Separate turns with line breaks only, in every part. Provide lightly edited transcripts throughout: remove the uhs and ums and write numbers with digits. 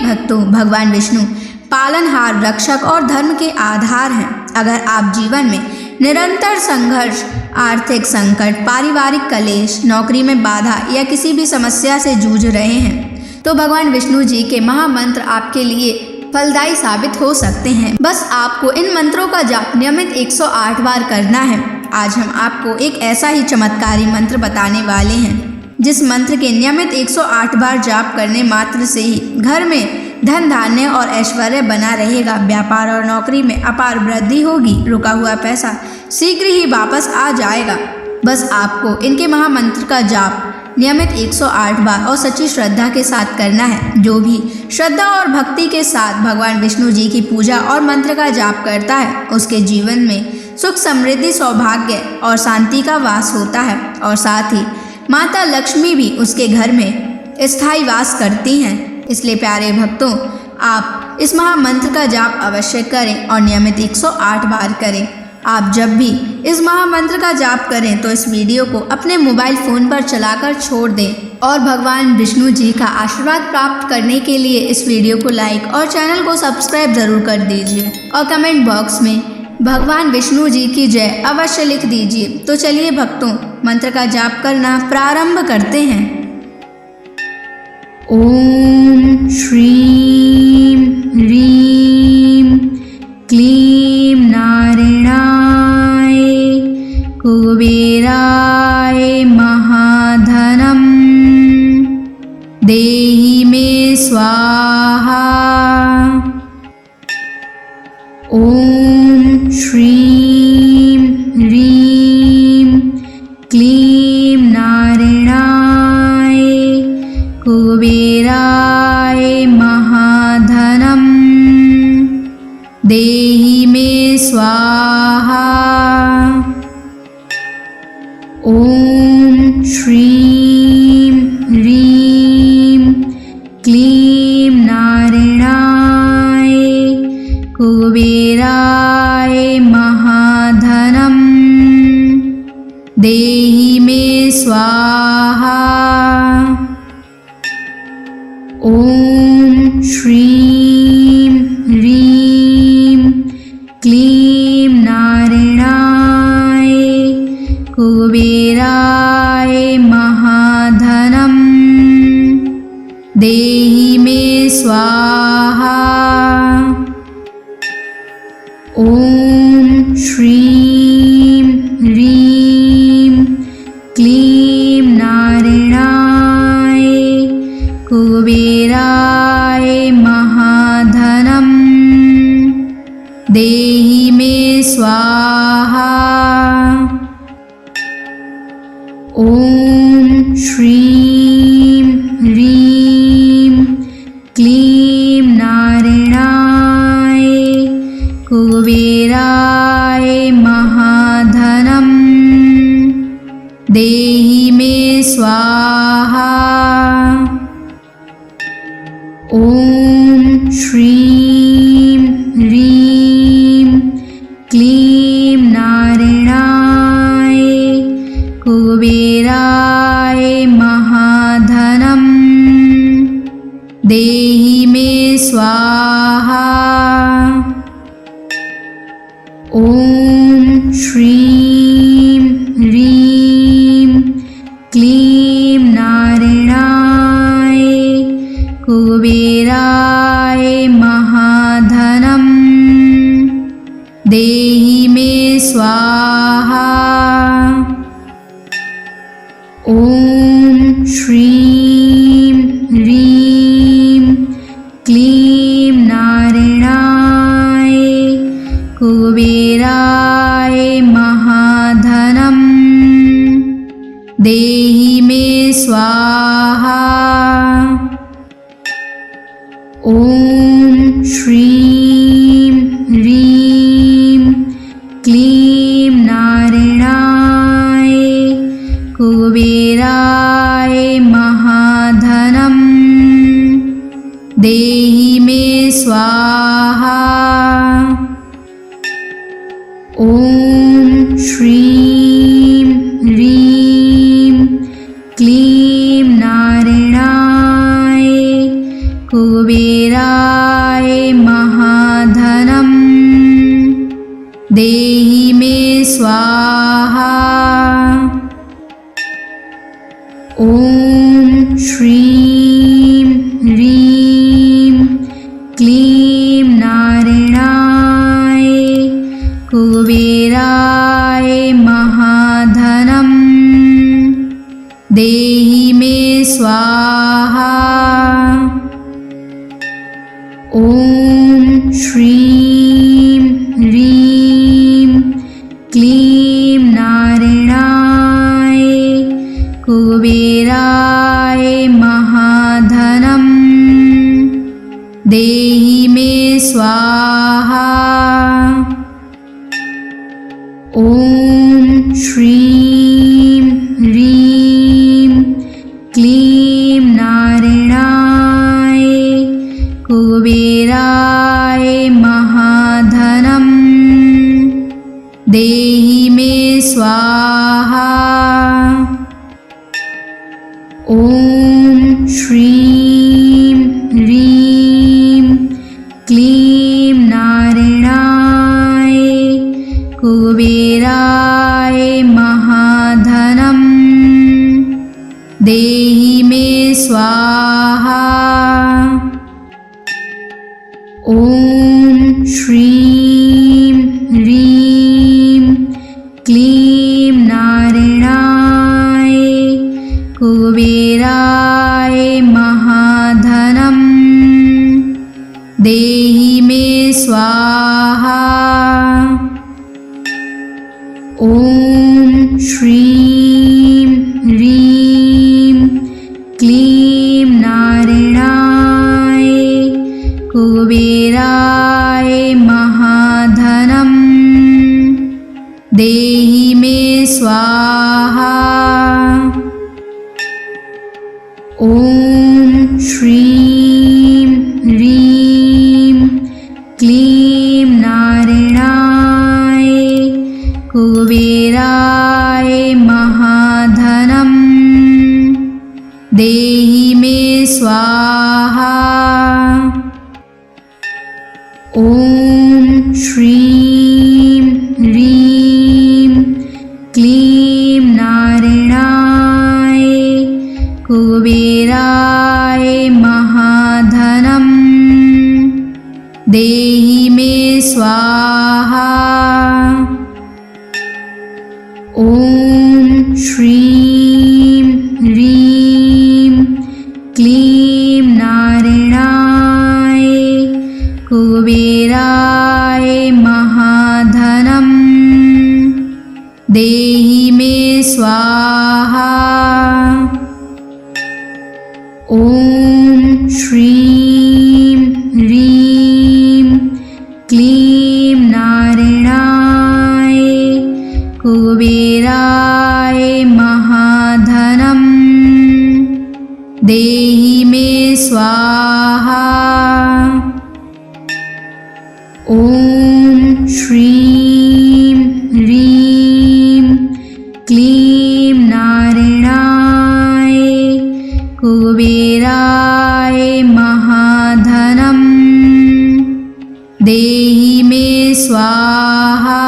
भक्तों, भगवान विष्णु पालनहार, रक्षक और धर्म के आधार हैं। अगर आप जीवन में निरंतर संघर्ष, आर्थिक संकट, पारिवारिक कलेश, नौकरी में बाधा या किसी भी समस्या से जूझ रहे हैं तो भगवान विष्णु जी के महामंत्र आपके लिए फलदायी साबित हो सकते हैं। बस आपको इन मंत्रों का जाप नियमित 108 बार करना है। आज हम आपको एक ऐसा ही चमत्कारी मंत्र बताने वाले हैं जिस मंत्र के नियमित 108 बार जाप करने मात्र से ही घर में धन धान्य और ऐश्वर्य बना रहेगा। व्यापार और नौकरी में अपार वृद्धि होगी। रुका हुआ पैसा शीघ्र ही वापस आ जाएगा। बस आपको इनके महामंत्र का जाप नियमित 108 बार और सच्ची श्रद्धा के साथ करना है। जो भी श्रद्धा और भक्ति के साथ भगवान विष्णु जी की पूजा और मंत्र का जाप करता है उसके जीवन में सुख, समृद्धि, सौभाग्य और शांति का वास होता है और साथ ही माता लक्ष्मी भी उसके घर में स्थायी वास करती हैं। इसलिए प्यारे भक्तों, आप इस महामंत्र का जाप अवश्य करें और नियमित 108 बार करें। आप जब भी इस महामंत्र का जाप करें तो इस वीडियो को अपने मोबाइल फ़ोन पर चलाकर छोड़ दें और भगवान विष्णु जी का आशीर्वाद प्राप्त करने के लिए इस वीडियो को लाइक और चैनल को सब्सक्राइब ज़रूर कर दीजिए और कमेंट बॉक्स में भगवान विष्णु जी की जय अवश्य लिख दीजिए। तो चलिए भक्तों, मंत्र का जाप करना प्रारंभ करते हैं। ओम श्रीं ह्रीं क्लीं नारायणाय कुबेराय महाधनं देहि मे स्वाहा। ओम श्रीं ह्रीं क्लीं नारायणाय कुबेराय महाधनं देहि मे स्वाहा। ओम श्रीं ह्रीं क्लीं नारायणाय कुबेराय महाधनं देहि मे स्वाहा। ओम श्रीं ह्रीं क्लीं नारायणाय कुबेराय महाधनं देहि मे स्वाहा। ओम श्रीं ह्रीं क्लीं नारायणाय कुबेराय महाधनं देहि मे स्वाहा। ओम श्रीं ह्रीं क्लीं नारायणाय कुबेराय महाधनं देहि मे स्वाहा। ओम श्रीं ह्रीं क्लीं नारायणाय कुबेराय महाधनं देहि मे स्वाहा। ओम श्रीं ह्रीं क्लीं नारायणाय कुबेराय महाधनं देहि मे स्वाहा। ओम श्रीं ह्रीं क्लीं नारायणाय कुबेराय महाधनं देहि मे स्वाहा। ओम श्रीं ह्रीं क्लीं नारायणाय कुबेराय महाधनं देहि मे स्वाहा। ओम श्रीं ह्रीं क्लीं नारायणाय कुबेराय स्वाहा। ॐ श्रीं ह्रीं क्लीं नारायणाय कुबेराय महाधनं देहि मे स्वाहा। ॐ श्रीं ह्रीं क्लीं नारायणाय कुबेराय महाधनं देहि मे स्वाहा। ॐ श्रीं ह्रीं क्लीं नारायणाय कुबेराय महाधनं देहि मे स्वाहा। ॐ श्रीं ह्रीं क्लीं नारायणाय कुबेराय महाधनं देहि मे स्वाहा। ॐ श्रीं ह्रीं क्लीं नारायणाय कुबेराय महाधनं देहि मे स्वाहा। ॐ श्रीं ह्रीं क्लीं नारायणाय कुबेराय महाधनं देहि मे स्वाहा। ॐ श्रीं ह्रीं क्लीं नारायणाय कुबेराय महाधनं देहि मे स्वाहा। ॐ श्रीं ह्रीं क्लीं नारायणाय कुबेराय महाधनं देहि मे स्वाहा। ॐ श्रीं ह्रीं क्लीं नारायणाय कुबेराय महाधनं देहि मे स्वाहा। ॐ श्रीं ह्रीं क्लीं नारायणाय कुबेराय महाधनं देहि मे स्वाहा। ॐ श्रीं ह्रीं क्लीं नारायणाय कुबेराय महाधनं देहि मे स्वाहा।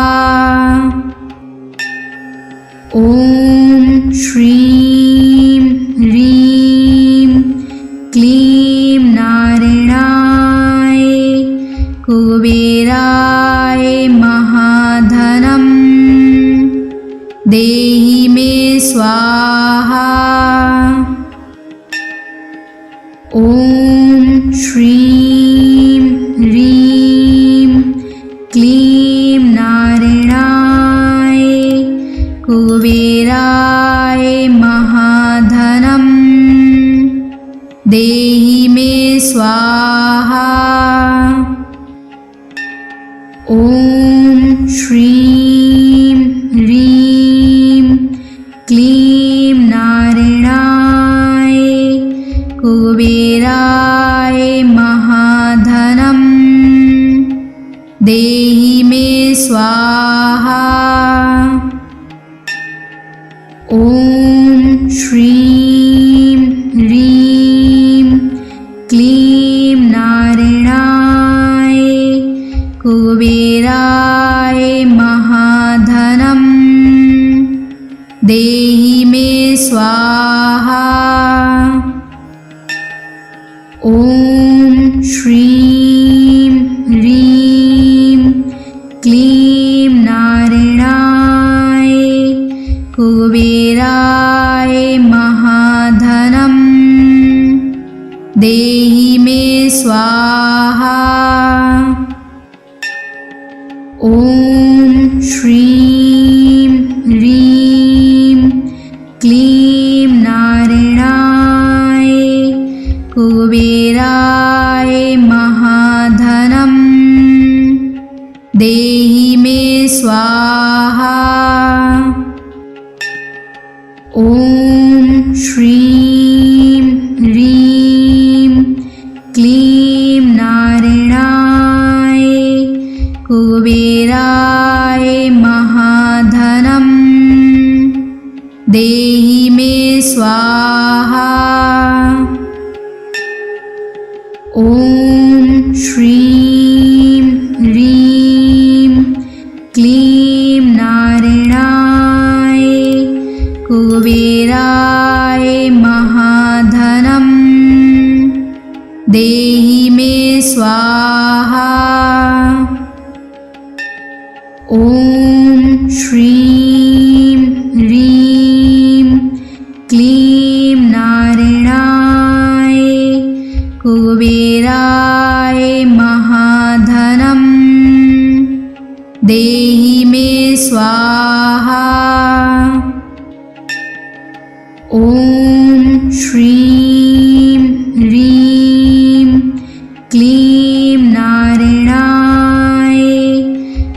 ॐ श्रीं ह्रीं क्लीं नारायणाय कुबेराय महाधनं देहि मे स्वाहा। ॐ श्रीं ह्रीं क्लीं नारायणाय कुबेराय महाधनं देहि मे स्वाहा। ॐ श्रीं ह्रीं क्लीं नारायणाय कुबेराय महाधनं देहि मे स्वाहा। ॐ श्रीं ह्रीं क्लीं नारायणाय कुबेराय महाधनं देहि मे स्वाहा। ॐ श्रीं ह्रीं क्लीं नारायणाय कुबेराय महाधनं देहि मे स्वाहा। ॐ श्रीं ह्रीं क्लीं नारायणाय कुबेराय महाधनं देहि मे स्वाहा। ॐ श्रीं ह्रीं क्लीं नारायणाय कुबेराय महाधनं देहि मे स्वाहा। ॐ श्रीं ह्रीं क्लीं नारायणाय कुबेराय महाधनं देहि मे स्वाहा। ॐ श्रीं ह्रीं क्लीं नारायणाय कुबेराय महाधनं देहि मे स्वाहा। ॐ श्रीं ह्रीं क्लीं नारायणाय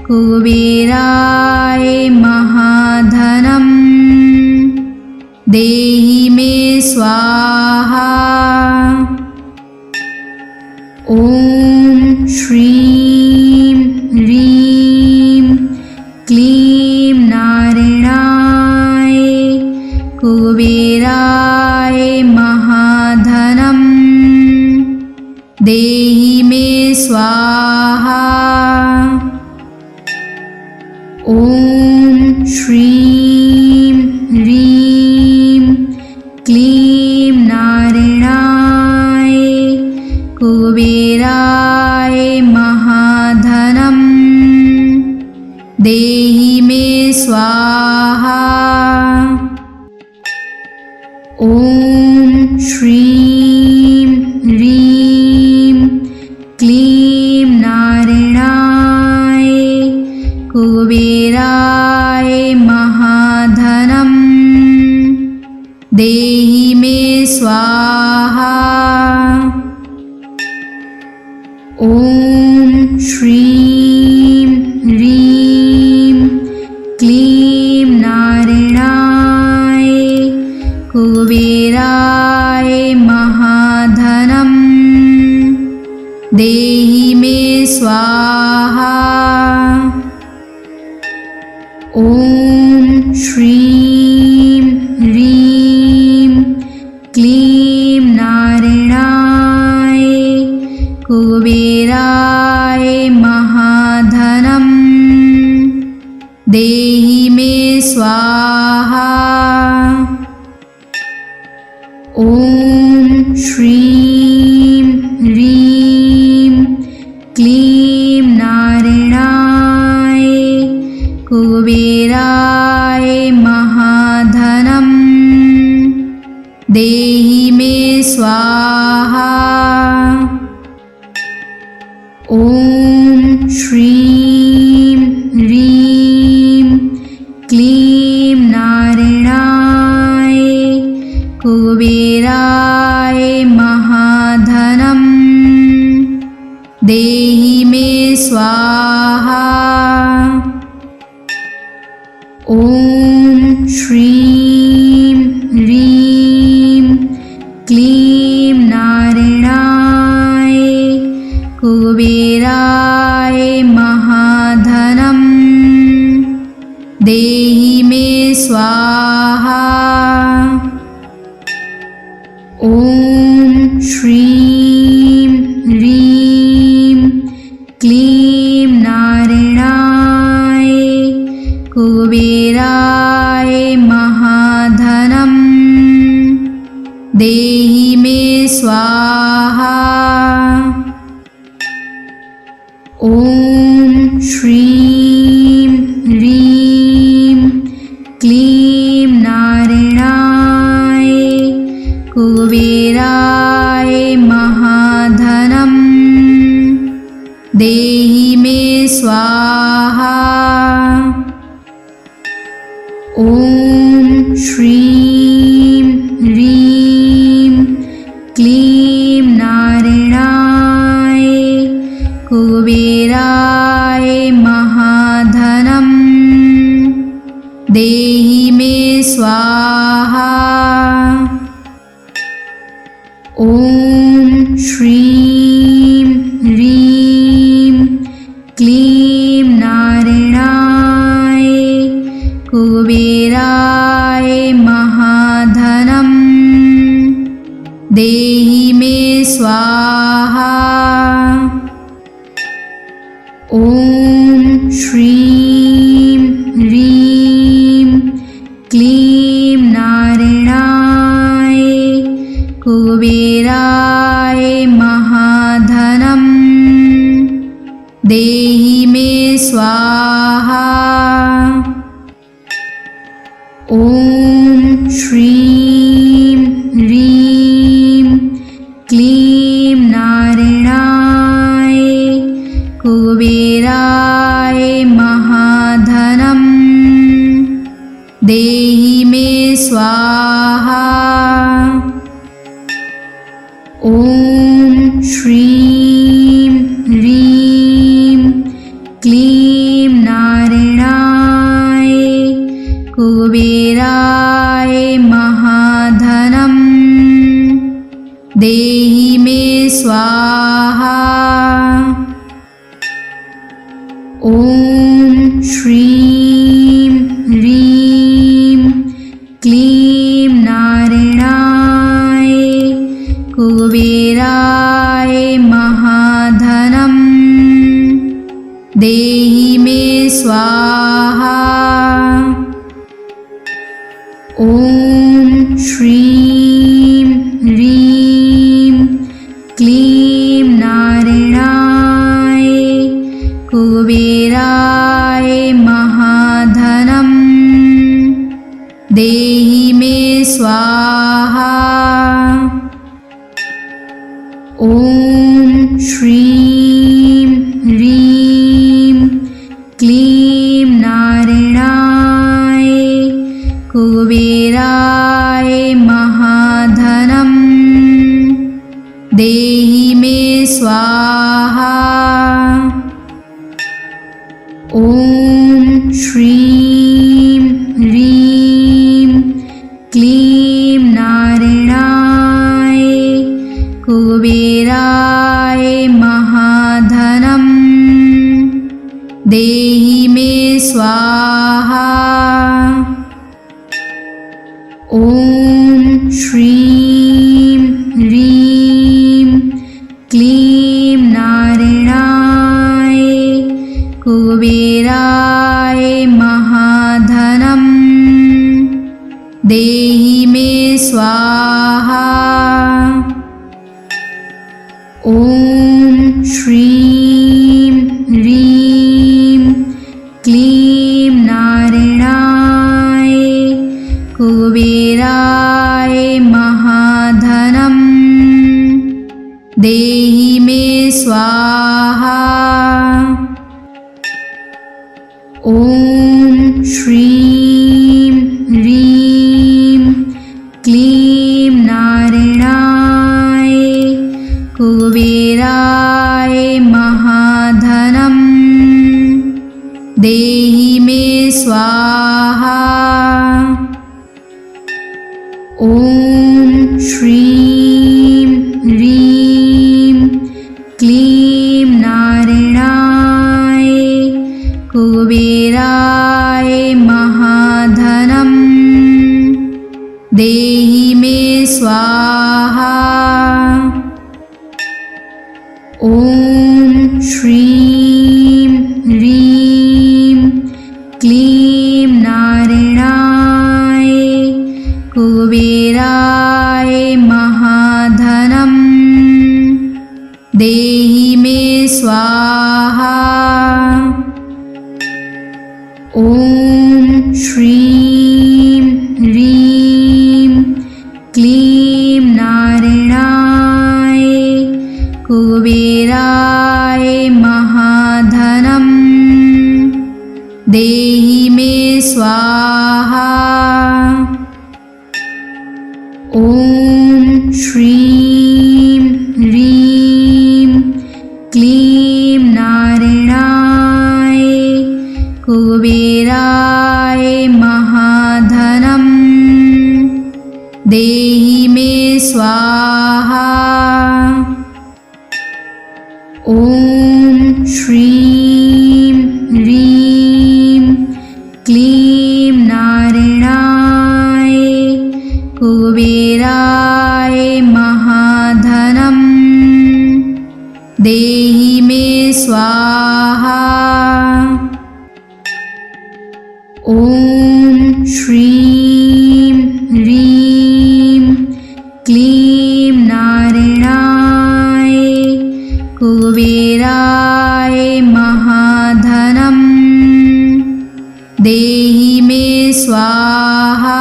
कुबेराय महाधनं देहि मे स्वाहा। ॐ श्रीं ह्रीं क्लीं नारायणाय कुबेराय महाधनं देहि मे स्वाहा। ॐ श्रीं ह्रीं क्लीं नारायणाय कुबेराय महाधनं देहि मे स्वाहा। ॐ श्रीं ह्रीं क्लीं नारायणाय कुबेराय महाधनं देहि मे स्वाहा। ॐ श्रीं ह्रीं क्लीं नारायणाय कुबेराय महाधनं देहि मे स्वाहा। ॐ श्रीं ह्रीं क्लीं नारायणाय कुबेराय महाधनं देहि मे स्वाहा। ॐ श्रीं ह्रीं क्लीं नारायणाय कुबेराय महाधनं देहि मे स्वाहा। ॐ श्रीं ह्रीं क्लीं नारायणाय कुबेराय महाधनं देहि मे स्वाहा। ॐ श्रीं ह्रीं क्लीं नारायणाय कुबेराय महाधनं देहि मे स्वाहा। ॐ श्रीं ह्रीं क्लीं नारायणाय कुबेराय महाधनम् देहि मे स्वाहा। ॐ श्रीं ह्रीं क्लीं नारायणाय कुबेराय महाधनम् देहि मे स्वाहा। ॐ श्रीं ह्रीं क्लीं नारायणाय कुबेराय महाधनम् देहि मे स्वाहा। ॐ श्रीं ह्रीं क्लीं नारायणाय कुबेराय महाधनम् देहि मे स्वाहा। ॐ श्रीं ह्रीं क्लीं नारायणाय कुबेराय महाधनम् देहि मे स्वाहा। ॐ श्रीं ह्रीं क्लीं नारायणाय कुबेराय महाधनम् देहि मे स्वाहा। ॐ श्रीं ह्रीं क्लीं नारायणाय कुबेराय महाधनम् देहि मे स्वाहा। ॐ श्रीं ह्रीं क्लीं नारायणाय कुबेराय महाधनम् देहि मे स्वाहा। ॐ श्रीं ह्रीं क्लीं नारायणाय कुबेराय महाधनम् देहि मे स्वाहा। ॐ श्रीं ह्रीं क्लीं नारायणाय कुबेराय महाधनम् देहि मे स्वाहा। ॐ श्रीं ह्रीं क्लीं नारायणाय कुबेराय महाधनम् देहि मे स्वाहा। ॐ श्रीं ह्रीं क्लीं नारायणाय कुबेराय महाधनम् देहि मे स्वाहा। ॐ श्रीं ह्रीं क्लीं नारायणाय कुबेराय महाधनम् देहि मे स्वाहा। ॐ श्रीं ह्रीं क्लीं नारायणाय कुबेराय महाधनम् देहि मे स्वाहा। ॐ श्रीं ह्रीं क्लीं नारायणाय कुबेराय महाधनम् देहि मे स्वाहा। ॐ श्रीं ह्रीं क्लीं नारायणाय ॐ श्रीं ह्रीं क्लीं नारायणाय कुबेराय महाधनं देहि मे स्वाहा। ॐ श्रीं ह्रीं क्लीं नारायणाय कुबेराय महाधनं देहि मे स्वाहा। ॐ श्रीं ह्रीं क्लीं नारायणाय कुबेराय महाधनं देहि मे स्वाहा।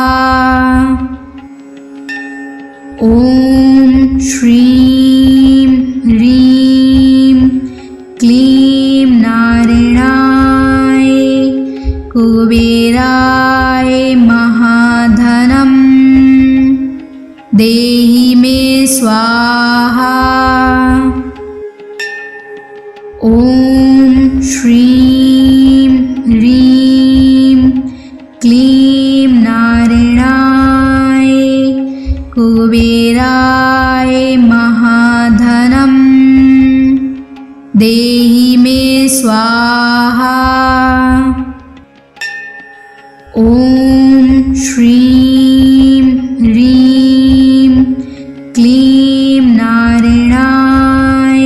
ॐ श्रीं ह्रीं क्लीं नारायणाय कुबेराय महाधनं देहि मे स्वाहा। ॐ श्रीं ह्रीं क्लीं नारायणाय कुबेराय महाधनं देहि मे स्वाहा। ॐ श्रीं ह्रीं क्लीं नारायणाय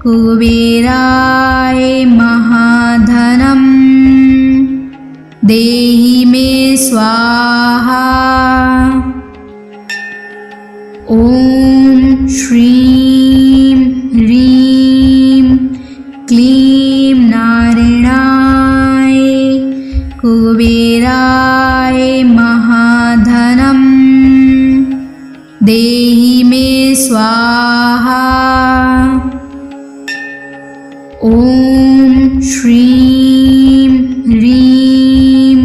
कुबेराय महाधनं देहि मे स्वाहा। ॐ श्रीं ह्रीं क्लीं नारायणाय कुबेराय महाधनं देहि मे स्वाहा। ॐ श्रीं ह्रीं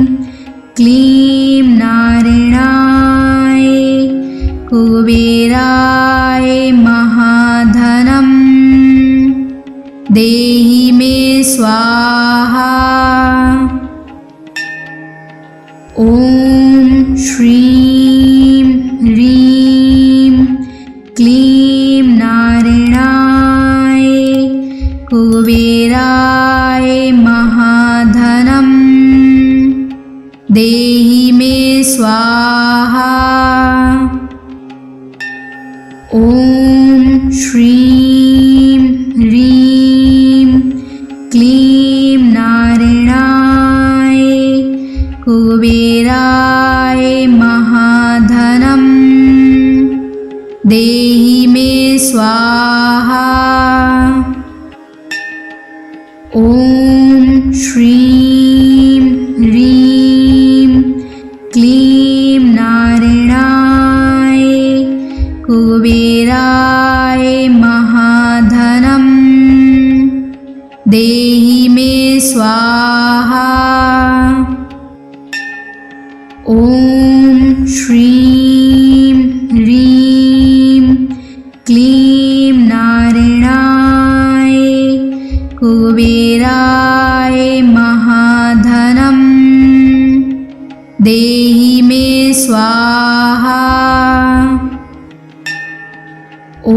क्लीं नारायणाय कुबेराय महाधनं देहि मे स्वाहा। ॐ श्रीं ह्रीं क्लीं नारायणाय कुबेराय महाधनं देहि मे स्वाहा। ॐ श्रीं ह्रीं क्लीं नारायणाय कुबेराय महाधनं देहि मे स्वाहा। ॐ श्रीं ह्रीं क्लीं नारायणाय कुबेराय महाधनं देहि मे स्वाहा। ॐ श्रीं ह्रीं क्लीं नारायणाय कुबेराय महाधनं देहि मे स्वाहा। ॐ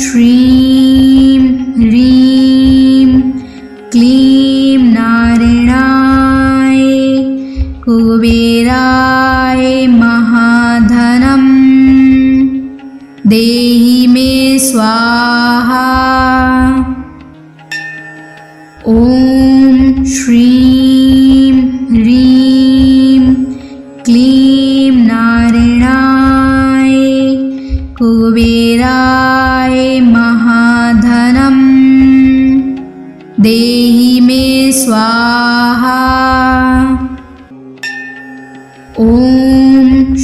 श्रीं ह्रीं क्लीं नारायणाय कुबेराय महाधनं देहि मे स्वाहा। ॐ श्रीं ह्रीं क्लीं नारायणाय कुबेराय महाधनं देहि मे स्वाहा। ॐ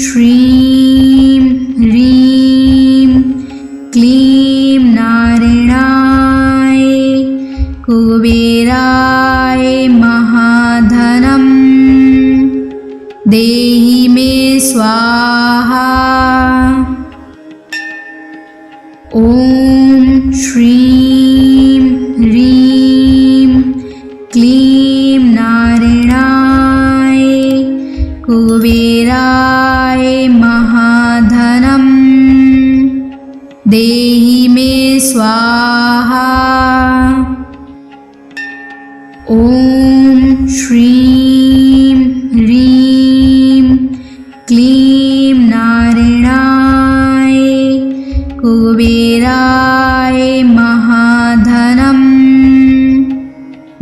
श्रीं ह्रीं क्लीं नारायणाय कुबेराय महाधनं देहि देहि मे स्वाहा। ॐ श्रीं ह्रीं क्लीं नारायणाय कुबेराय महाधनं देहि मे स्वाहा। ॐ श्रीं ह्रीं क्लीं नारायणाय कुबेराय महाधनं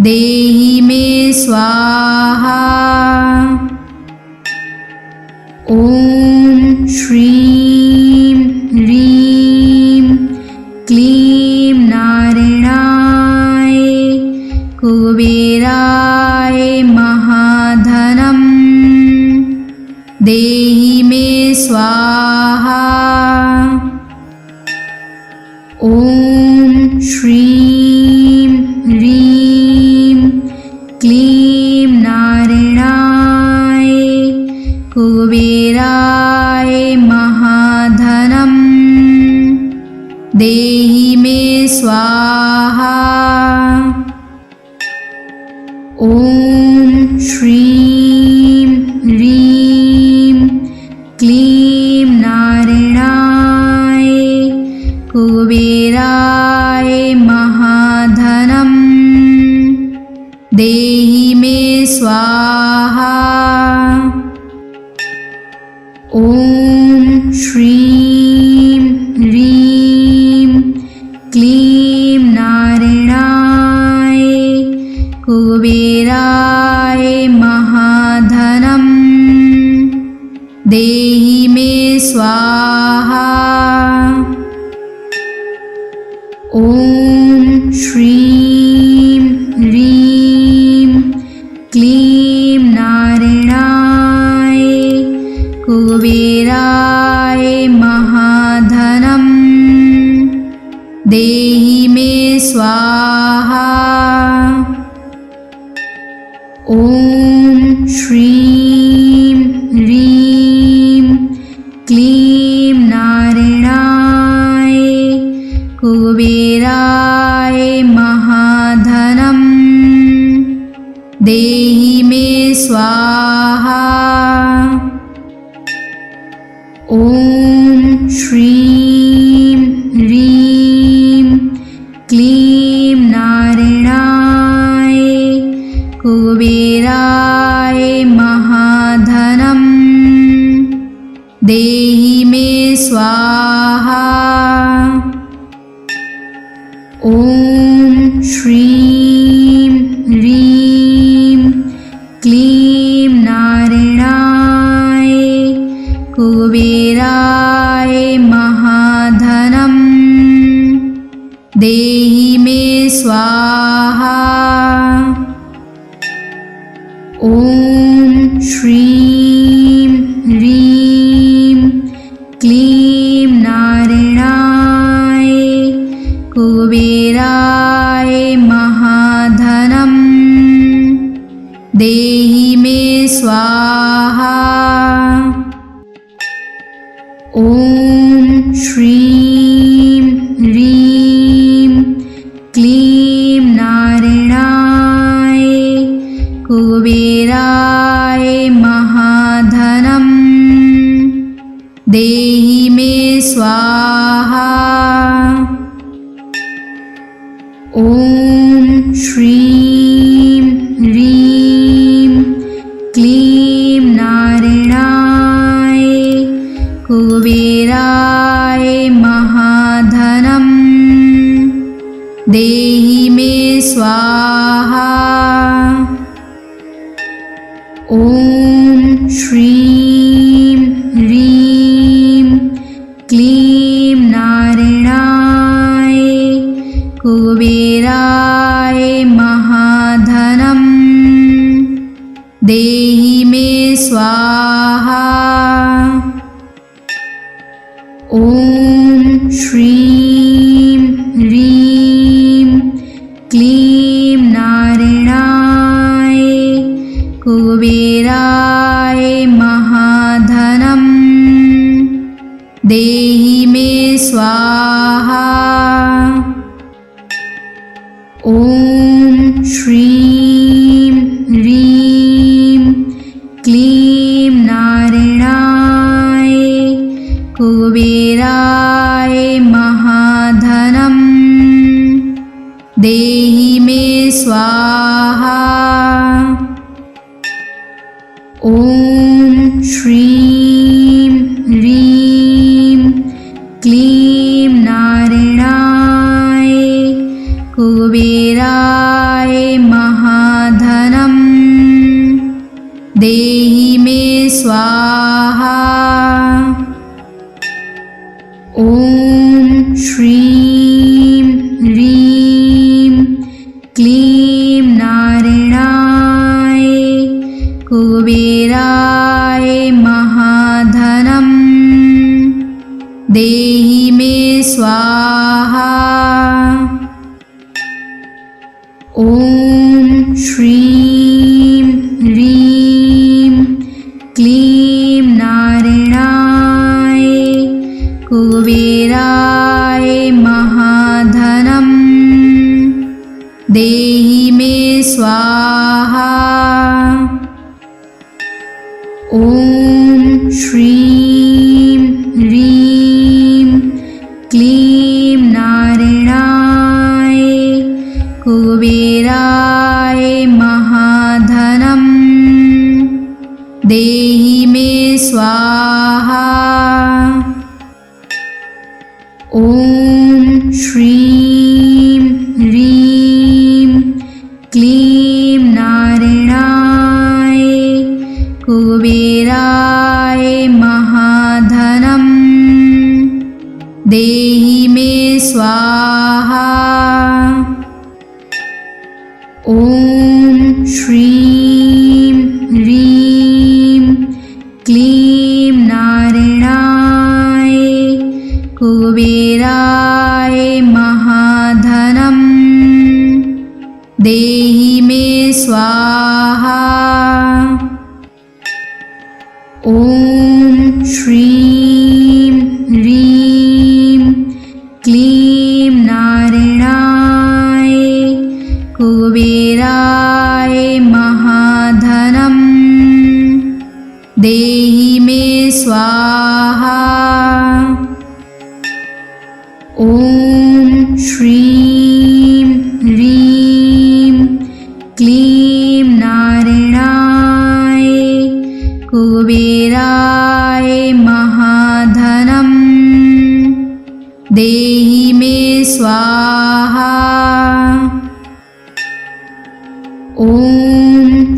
देहि मे स्वाहा। ॐ श्रीं ह्रीं क्लीं नारायणाय कुबेराय महाधनं देहि मे स्वाहा। ॐ श्रीं ह्रीं क्लीं नारायणाय कुबेराय महाधनं देहि मे स्वाहा। ॐ श्रीं ह्रीं क्लीं नारायणाय कुबेराय महाधनं देहि मे स्वाहा। ॐ श्रीं ह्रीं क्लीं नारायणाय कुबेराय महाधनं देहि मे स्वाहा। ॐ श्रीं ह्रीं क्लीं नारायणाय कुबेराय महाधनं देहि मे स्वाहा। ॐ श्रीं ह्रीं क्लीं नारायणाय कुबेराय महाधनं देहि मे स्वाहा। ॐ श्रीं ह्रीं क्लीं नारायणाय कुबेराय महाधनं देहि मे स्वाहा। ॐ श्रीं ह्रीं क्लीं नारायणाय कुबेराय महाधनं देहि मे स्वाहा। ॐ श्रीं ह्रीं क्लीं नारायणाय कुबेराय महाधनं देहि मे स्वाहा। ॐ श्रीं ह्रीं क्लीं नारायणाय कुबेराय महाधनं देहि मे स्वाहा। ॐ श्रीं ह्रीं क्लीं नारायणाय कुबेराय महाधनं देहि मे स्वाहा। ॐ श्रीं ह्रीं क्लीं नारायणाय कुबेराय महाधनं देहि मे स्वाहा। ॐ श्रीं ह्रीं क्लीं नारायणाय कुबेराय स्वाहा। ॐ श्रीं ह्रीं क्लीं नारायणाय कुबेराय महाधनं देहि मे स्वाहा। ॐ श्रीं ह्रीं क्लीं नारायणाय कुबेराय महाधनं देहि मे स्वाहा। ॐ श्रीं ह्रीं क्लीं नारायणाय कुबेराय महाधनं देहि मे स्वाहा। ॐ श्रीं ह्रीं क्लीं नारायणाय कुबेराय महाधनं देहि मे स्वाहा। ॐ श्रीं ह्रीं क्लीं नारायणाय कुबेराय महाधनं देहि मे स्वाहा। ॐ श्रीं ह्रीं क्लीं नारायणाय कुबेराय महाधनं देहि मे स्वाहा। ॐ श्रीं ह्रीं क्लीं नारायणाय कुबेराय महाधनं देहि मे स्वाहा। ॐ श्रीं ह्रीं क्लीं नारायणाय कुबेराय महाधनं देहि मे स्वाहा। ॐ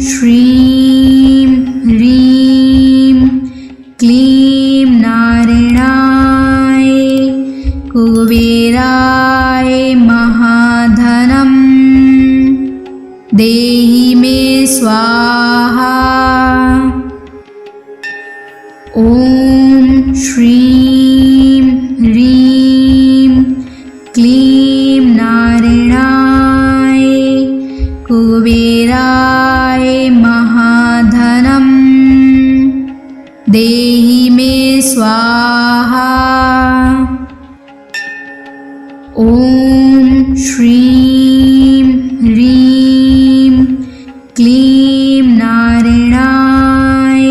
श्रीं ह्रीं क्लीं नारायणाय कुबेराय महाधनं देहि मे स्वाहा। ॐ श्रीं ह्रीं क्लीं नारायणाय कुबेराय महाधनं देहि मे स्वाहा। ॐ श्रीं ह्रीं क्लीं नारायणाय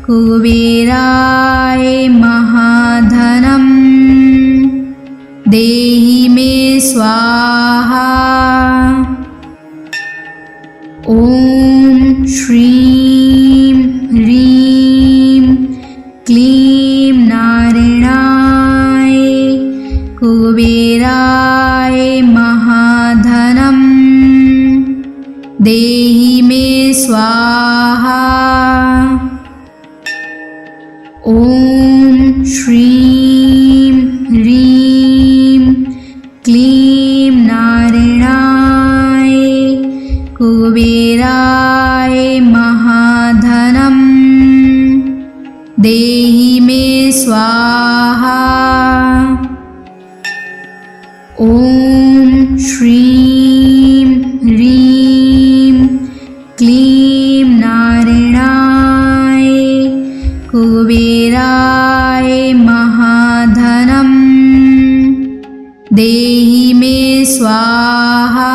कुबेराय महाधनं देहि मे स्वाहा। ॐ श्रीं ह्रीं क्लीं नारायणाय कुबेराय महाधनं देहि मे स्वाहा। ॐ श्रीं ह्रीं क्लीं नारायणाय कुबेराय महाधनं देहि मे स्वाहा। ॐ श्रीं ह्रीं क्लीं नारायणाय कुबेराय महाधनं देहि मे स्वाहा।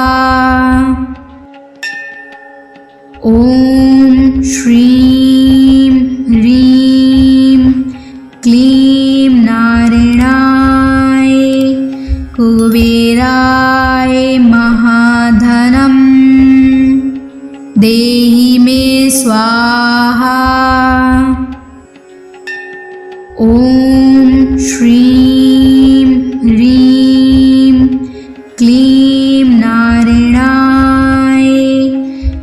ॐ श्रीं ह्रीं क्लीं नारायणाय कुबेराय महाधनं ॐ श्रीं ह्रीं क्लीं नारायणाय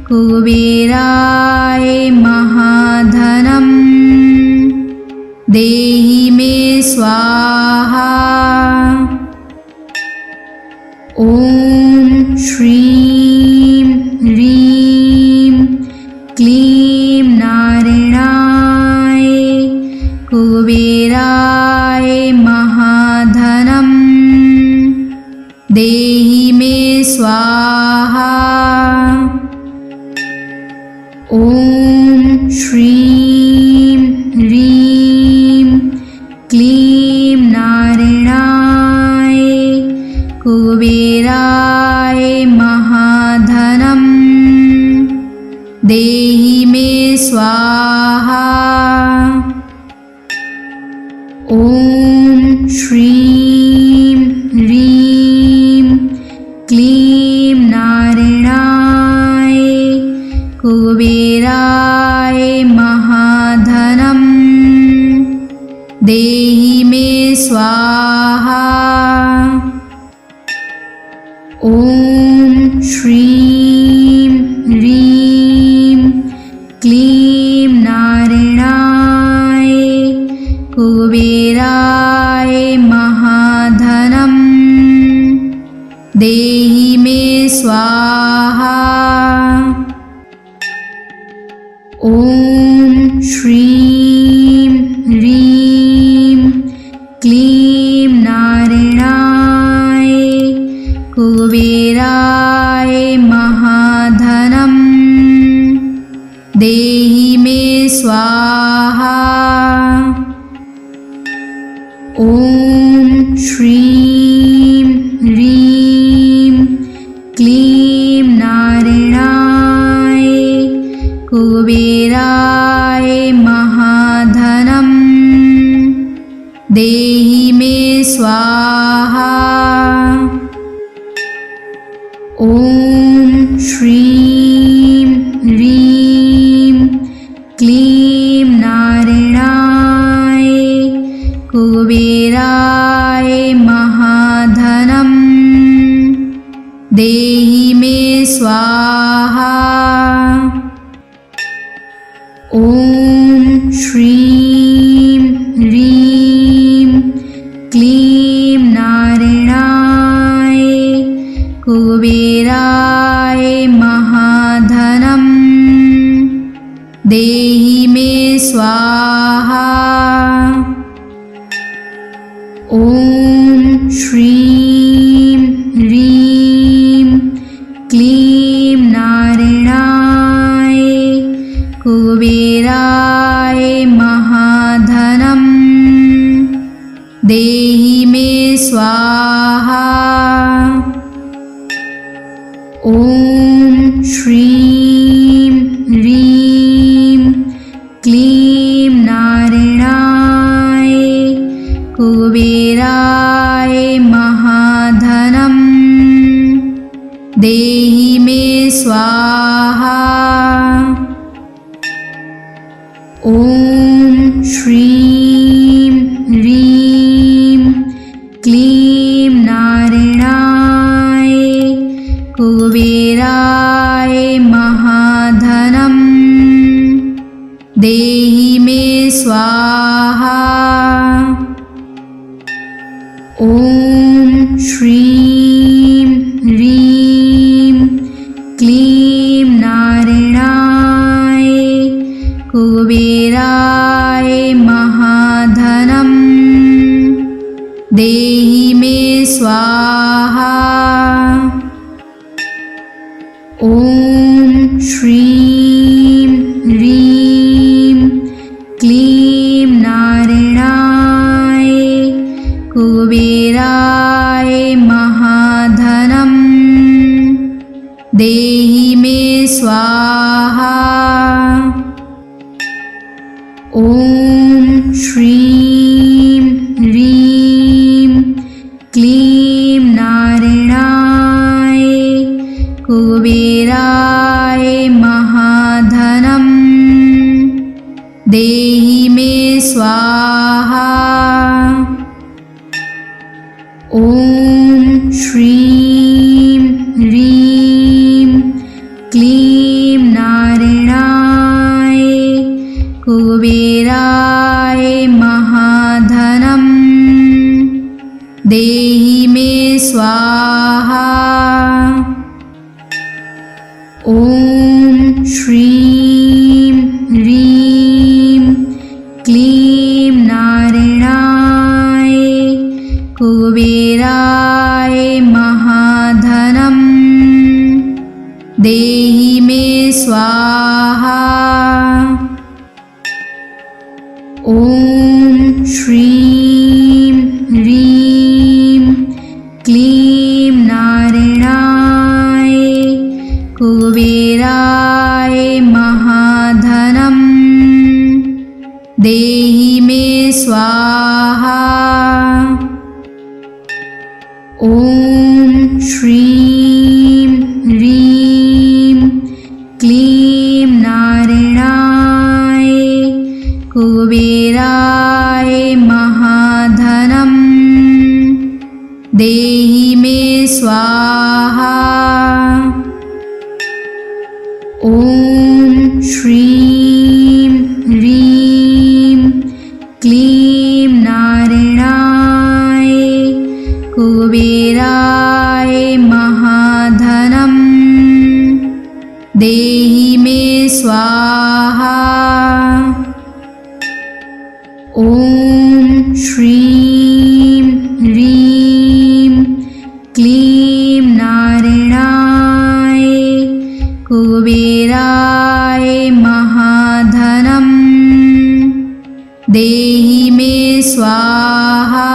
कुबेराय महाधनं देहि मे स्वाहा। ॐ श्रीं ह्रीं क्लीं नारायणाय कुबेराय महाधनं देहि मे स्वाहा। ॐ श्रीं ह्रीं क्लीं नारायणाय कुबेराय महाधनं देहि मे स्वाहा। ॐ श्रीं ह्रीं क्लीं नारायणाय कुबेराय महाधनं देहि मे स्वाहा। ॐ श्रीं ह्रीं क्लीं नारायणाय कुबेराय महाधनं देहि मे स्वाहा। ॐ श्रीं ह्रीं क्लीं नारायणाय कुबेराय महाधनं देहि मे स्वाहा। ॐ श्रीं ह्रीं क्लीं नारायणाय कुबेराय महाधनं देहि मे स्वाहा। ॐ श्रीं ह्रीं क्लीं नारायणाय कुबेराय महाधनं देहि मे स्वाहा। ॐ श्रीं ह्रीं क्लीं नारायणाय कुबेराय महाधनं देहि मे स्वाहा। ॐ श्रीं ह्रीं क्लीं नारायणाय कुबेराय महाधनं देहि मे स्वाहा। ॐ श्रीं ह्रीं क्लीं नारायणाय कुबेराय महाधनं देहि मे स्वाहा। ॐ श्रीं ह्रीं क्लीं नारायणाय कुबेराय महाधनं देहि मे स्वाहा। ॐ श्रीं ह्रीं क्लीं नारायणाय कुबेराय महाधनं देहि मे स्वाहा। ॐ श्रीं ह्रीं क्लीं नारायणाय कुबेराय महाधनं देहि मे स्वाहा। ॐ श्रीं ह्रीं क्लीं नारायणाय कुबेराय महाधनं देहि देहि मे स्वाहा। ॐ श्रीं ह्रीं क्लीं नारायणाय कुबेराय महाधनं देहि मे स्वाहा। ॐ श्रीं ह्रीं क्लीं नारायणाय कुबेराय महाधनं देहि मे स्वाहा। ॐ श्रीं ह्रीं क्लीं नारायणाय कुबेराय महाधनं देहि मे स्वाहा। ॐ श्रीं ह्रीं क्लीं नारायणाय कुबेराय महाधनं देहि मे स्वाहा। ॐ श्रीं ह्रीं क्लीं नारायणाय कुबेराय महाधनं देहि मे स्वाहा। ॐ श्रीं ह्रीं क्लीं नारायणाय कुबेराय महाधनं देहि मे स्वाहा।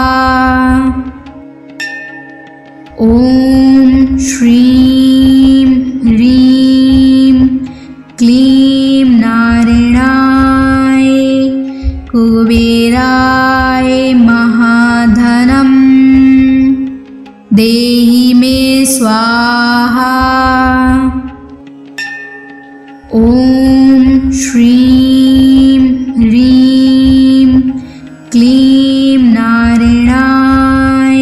ॐ श्रीं ह्रीं क्लीं नारायणाय कुबेराय महाधनं देहि मे स्वाहा। ॐ श्रीं ह्रीं क्लीं नारायणाय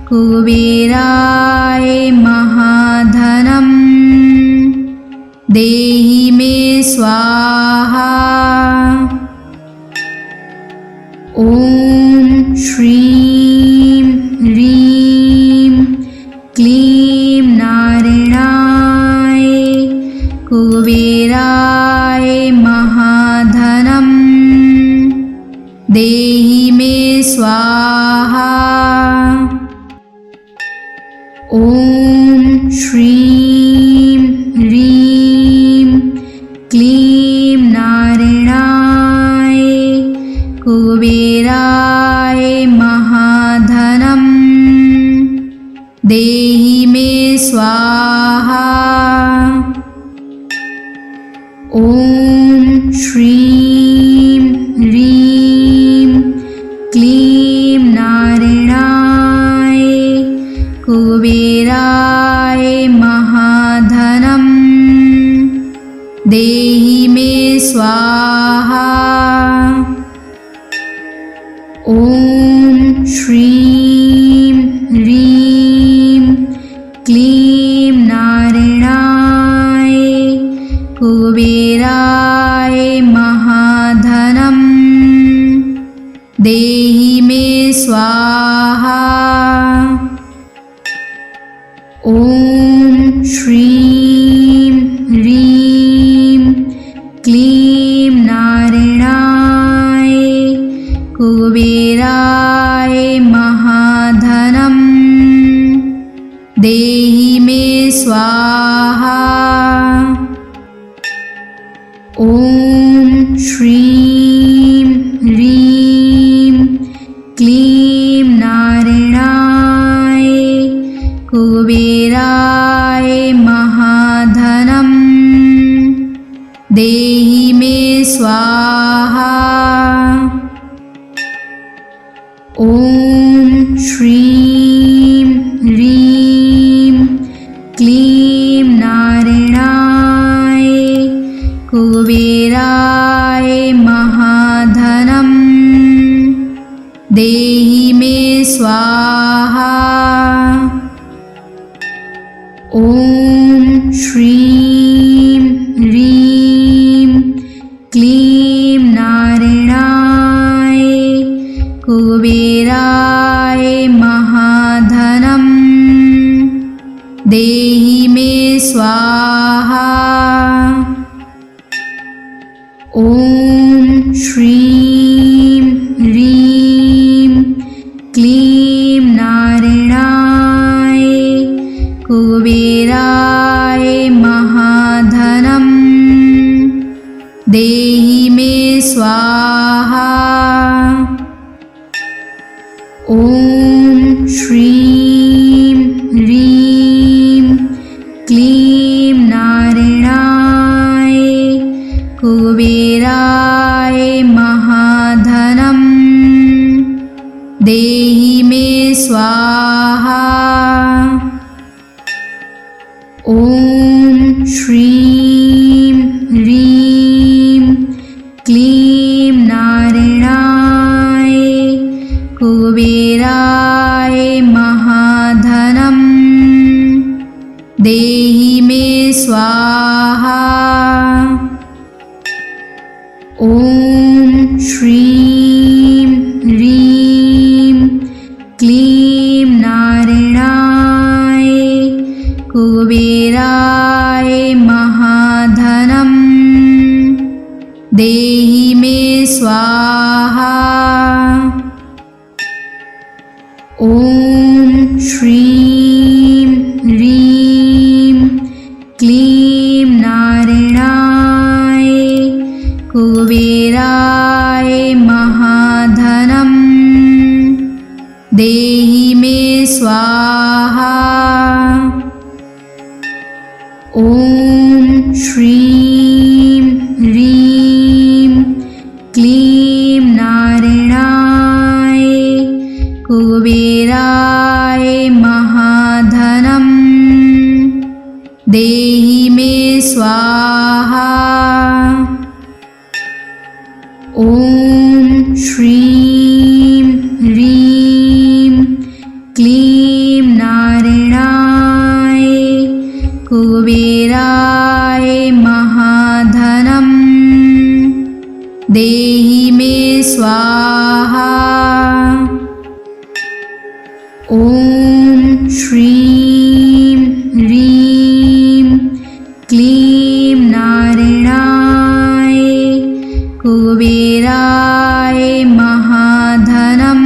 कुबेराय महाधनं देहि मे स्वाहा। ॐ श्रीं ह्रीं क्लीं नारायणाय कुबेराय महाधनं देहि मे स्वाहा। ॐ श्रीं ह्रीं क्लीं नारायणाय कुबेराय महाधनं देहि मे स्वाहा। ॐ श्रीं ह्रीं क्लीं नारायणाय कुबेराय महाधनं देहि मे स्वाहा। ॐ श्रीं ह्रीं क्लीं नारायणाय कुबेराय महाधनं देहि मे स्वाहा। ॐ श्रीं ह्रीं क्लीं नारायणाय कुबेराय महाधनं देहि मे स्वाहा। ॐ श्रीं ह्रीं क्लीं नारायणाय कुबेराय महाधनं देहि मे स्वाहा। ॐ श्रीं ह्रीं क्लीं नारायणाय कुबेराय महाधनं देहि मे स्वाहा। ॐ श्रीं ह्रीं क्लीं नारायणाय कुबेराय महाधनं देहि मे स्वाहा। ॐ श्रीं ह्रीं क्लीं नारायणाय कुबेराय महाधनं देहि मे स्वाहा। ॐ श्रीं ह्रीं क्लीं नारायणाय कुबेराय महाधनं देहि मे स्वाहा। ॐ श्रीं ह्रीं क्लीं नारायणाय कुबेराय महाधनं देहि मे स्वाहा। ॐ श्रीं ह्रीं क्लीं नारायणाय कुबेराय महाधनं देहि मे स्वाहा। ॐ श्रीं ह्रीं क्लीं नारायणाय कुबेराय महाधनं देहि मे स्वाहा। ॐ श्रीं ह्रीं क्लीं नारायणाय कुबेराय महाधनं देहि मे स्वाहा। ॐ श्रीं ह्रीं क्लीं नारायणाय कुबेराय महाधनं देहि मे स्वाहा। ॐ श्रीं ह्रीं क्लीं नारायणाय कुबेराय महाधनं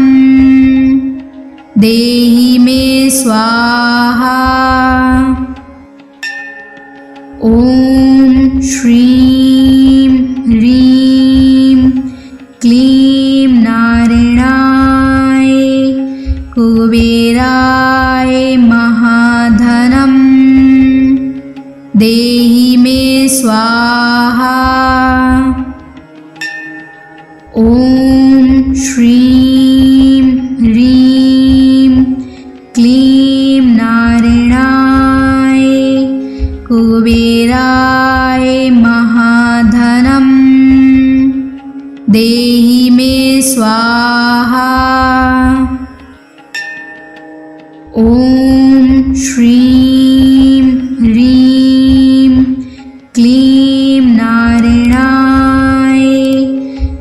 देहि मे स्वाहा। ॐ श्रीं ह्रीं क्लीं नारायणाय कुबेराय महाधनं देहि मे स्वाहा। ॐ श्रीं ह्रीं क्लीं नारायणाय कुबेराय महाधनं देहि मे स्वाहा। ॐ श्रीं ह्रीं क्लीं नारायणाय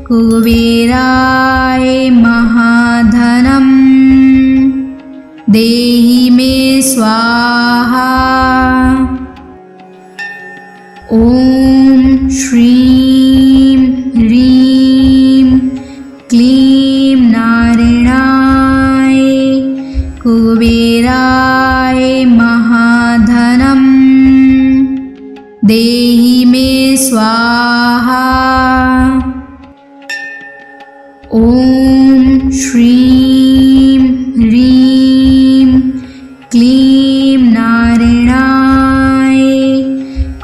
कुबेराय महाधनं देहि मे स्वाहा। ॐ श्रीं ह्रीं क्लीं नारायणाय कुबेराय महाधनं देहि मे स्वाहा। ॐ श्रीं ह्रीं क्लीं नारायणाय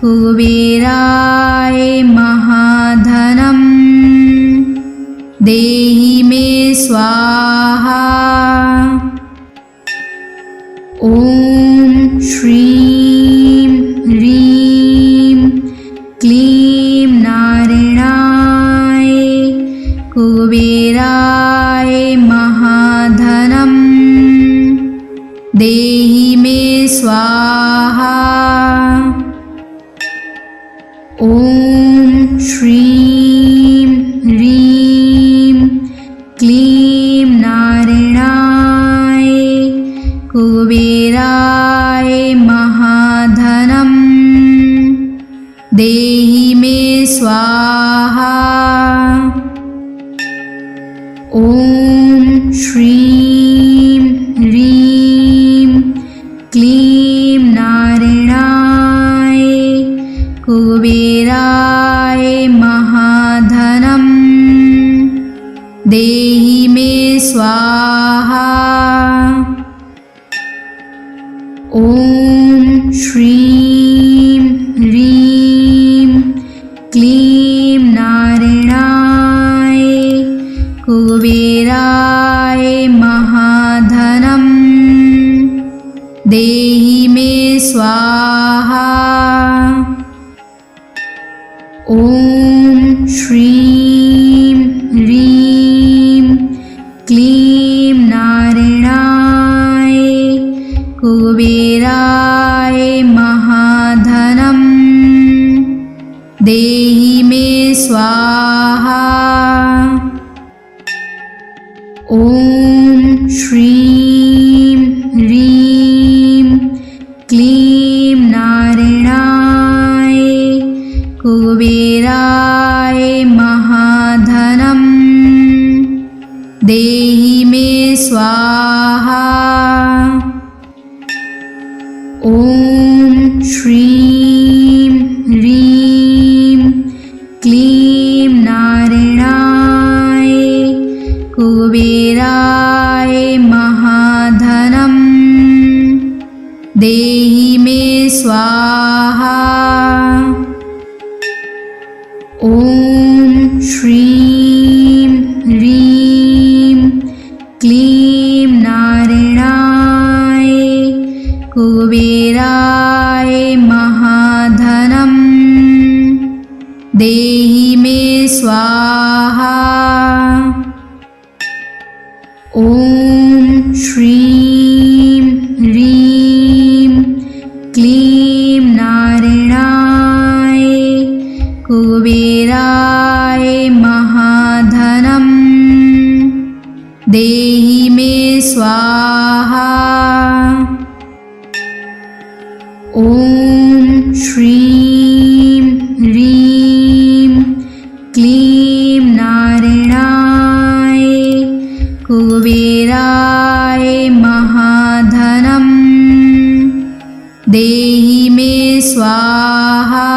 कुबेराय महाधनं देहि मे स्वाहा। ॐ श्रीं ह्रीं क्लीं नारायणाय कुबेराय महाधनं क्लीं नारायणाय कुबेराय महाधनं देहि मे स्वाहा। ॐ श्रीं ह्रीं क्लीं नारायणाय कुबेराय महाधनं देहि मे स्वाहा। ॐ श्रीं ह्रीं क्लीं नारायणाय कुबेराय महाधनं देहि मे स्वाहा। ॐ श्रीं ह्रीं क्लीं नारायणाय कुबेराय महाधनं देहि मे स्वाहा। ॐ श्रीं ह्रीं क्लीं नारायणाय कुबेराय महाधनं देहि मे स्वाहा। ॐ श्रीं ह्रीं क्लीं नारायणाय कुबेराय महाधनं देहि मे स्वाहा। ॐ श्रीं ह्रीं क्लीं नारायणाय कुबेराय महाधनं देहि मे स्वाहा। ॐ श्रीं ह्रीं क्लीं नारायणाय कुबेराय महाधनं देहि मे स्वाहा। ॐ श्रीं ह्रीं क्लीं नारायणाय कुबेराय महाधनं देहि मे स्वाहा।